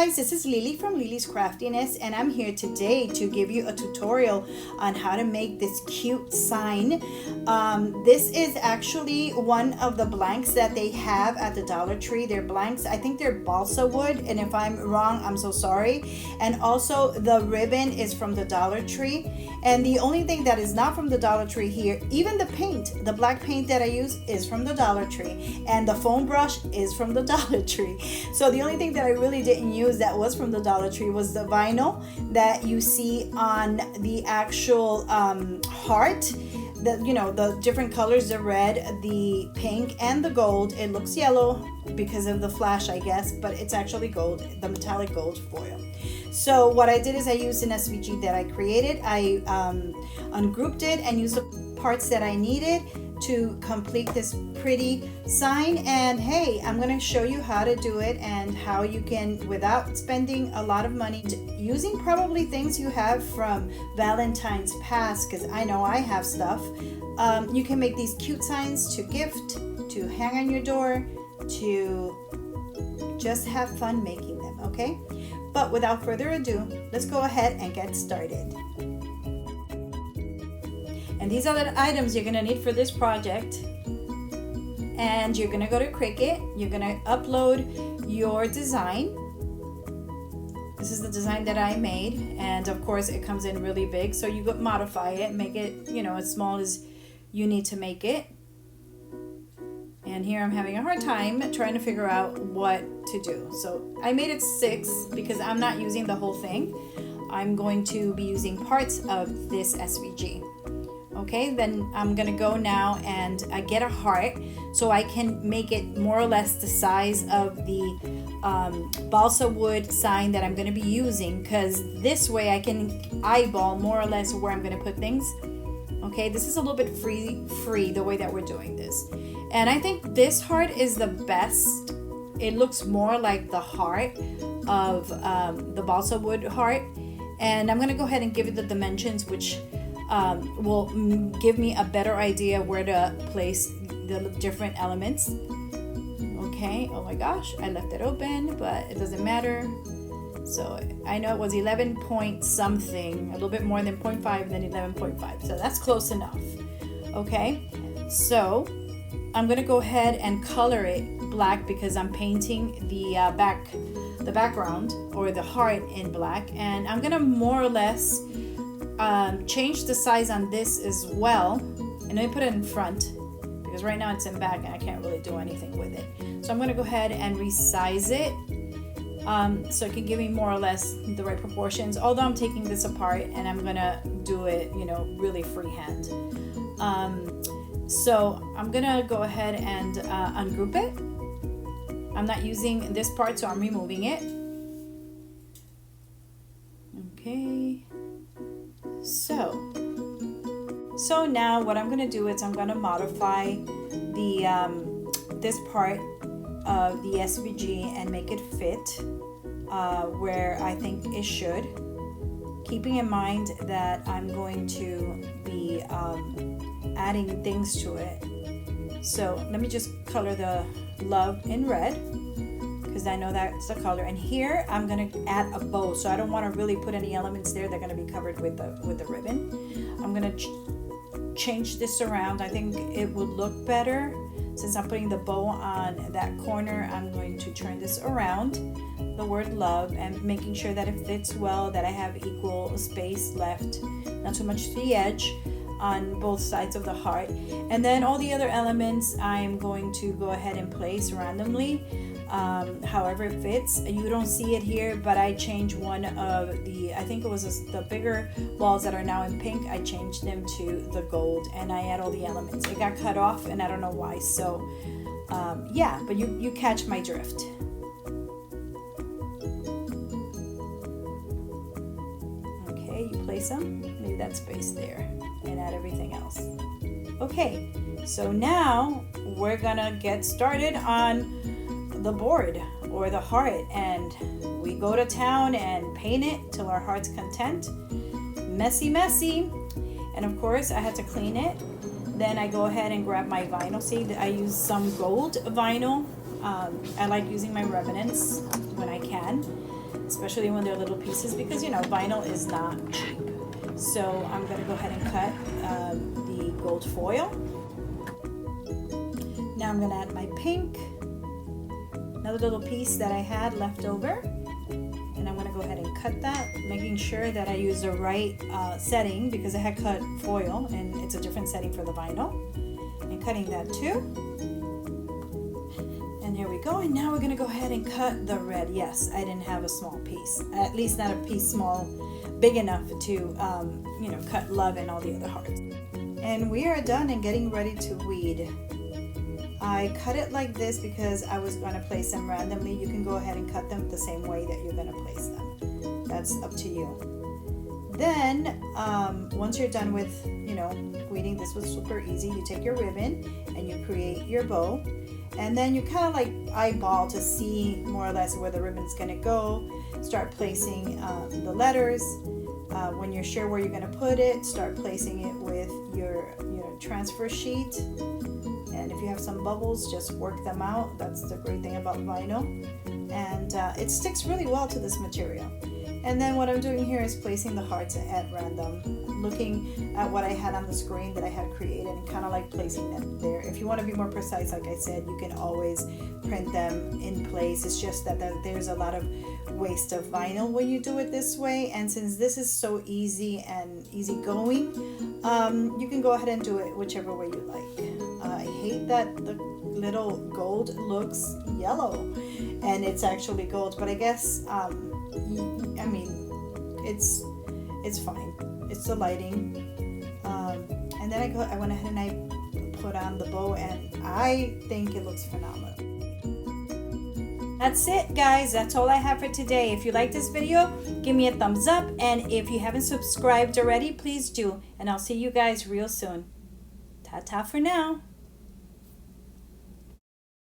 guys, this is Lily from Lily's Craftiness, and I'm here today to give you a tutorial on how to make this cute sign. This is actually one of the blanks that they have at the Dollar Tree. They're blanks. I think they're balsa wood, and if I'm wrong, I'm so sorry. And also the ribbon is from the Dollar Tree. And the only thing that is not from the Dollar Tree here, even the paint, the black paint that I use is from the Dollar Tree, and the foam brush is from the Dollar Tree. So the only thing that I really didn't use that was from the Dollar Tree was the vinyl that you see on the actual heart. The different colors, the red, the pink, and the gold. It looks yellow because of the flash, I guess, but it's actually gold, the metallic gold foil. So what I did is I used an SVG that I created. I ungrouped it and used the parts that I needed to complete this pretty sign. And hey, I'm going to show you how to do it and how you can, without spending a lot of money, using probably things you have from Valentine's past, because I know I have stuff. You can make these cute signs to gift, to hang on your door, to just have fun making them, okay? But without further ado, let's go ahead and get started. And these are the items you're gonna need for this project. And you're gonna go to Cricut, you're gonna upload your design. This is the design that I made, and of course it comes in really big, so you could modify it, make it, as small as you need to make it. And here I'm having a hard time trying to figure out what to do. So I made it 6 because I'm not using the whole thing. I'm going to be using parts of this SVG. Okay, then I'm gonna go now and I get a heart so I can make it more or less the size of the balsa wood sign that I'm gonna be using, because this way I can eyeball more or less where I'm gonna put things. Okay, this is a little bit free the way that we're doing this. And I think this heart is the best. It looks more like the heart of the balsa wood heart. And I'm gonna go ahead and give it the dimensions, which will give me a better idea where to place the different elements. Okay, oh my gosh, I left it open, but it doesn't matter. So I know it was 11 point something, a little bit more than 0.5 than 11.5. So that's close enough. Okay, so I'm gonna go ahead and color it black because I'm painting the background or the heart in black, and I'm gonna more or less change the size on this as well. And let me put it in front because right now it's in back and I can't really do anything with it. So I'm gonna go ahead and resize it so it can give me more or less the right proportions, although I'm taking this apart and I'm gonna do it really freehand. So I'm gonna go ahead and ungroup it. I'm not using this part, so I'm removing it. Okay, so now what I'm gonna do is I'm gonna modify the this part of the SVG and make it fit where I think it should, keeping in mind that I'm going to be adding things to it. So let me just color the love in red because I know that's the color. And here I'm gonna add a bow, so I don't want to really put any elements there. They're gonna be covered with the ribbon. I'm gonna change this around. I think it would look better since I'm putting the bow on that corner. I'm going to turn this around, the word love, and making sure that it fits well, that I have equal space left, not too much to the edge on both sides of the heart. And then all the other elements I'm going to go ahead and place randomly, however it fits. You don't see it here, but I changed one of the, I think it was the bigger balls that are now in pink. I changed them to the gold and I add all the elements. It got cut off and I don't know why. So yeah, but you catch my drift. Okay, you place them, leave that space there, and add everything else. Okay, so now we're gonna get started on the board or the heart, and we go to town and paint it till our heart's content. Messy. And of course I had to clean it. Then I go ahead and grab my vinyl. See, I use some gold vinyl. I like using my remnants when I can. especially when they're little pieces, because you know vinyl is not cheap. So I'm gonna go ahead and cut the gold foil. Now I'm gonna add my pink, another little piece that I had left over, and I'm gonna go ahead and cut that, making sure that I use the right setting, because I had cut foil and it's a different setting for the vinyl, and cutting that too. And here we go, and now we're gonna go ahead and cut the red. Yes, I didn't have a small piece, at least not a piece small, big enough to you know, cut love and all the other hearts. And we are done and getting ready to weed. I cut it like this because I was going to place them randomly. You can go ahead and cut them the same way that you're going to place them. That's up to you. Then once you're done with, you know, weeding, this was super easy. You take your ribbon and you create your bow, and then you kind of like eyeball to see more or less where the ribbon's going to go. Start placing the letters. When you're sure where you're going to put it, start placing it with your transfer sheet. And if you have some bubbles, just work them out. That's the great thing about vinyl. And it sticks really well to this material. And then what I'm doing here is placing the hearts at random, looking at what I had on the screen that I had created and kind of like placing them there. If you want to be more precise, like I said, you can always print them in place. It's just that there's a lot of waste of vinyl when you do it this way. And since this is so easy and easygoing, you can go ahead and do it whichever way you like. I hate that the little gold looks yellow and it's actually gold, but I guess I mean it's fine. It's the lighting. And then I went ahead and I put on the bow, and I think it looks phenomenal. That's it, guys. That's all I have for today. If you like this video, give me a thumbs up, and if you haven't subscribed already, please do. And I'll see you guys real soon. Ta-ta for now.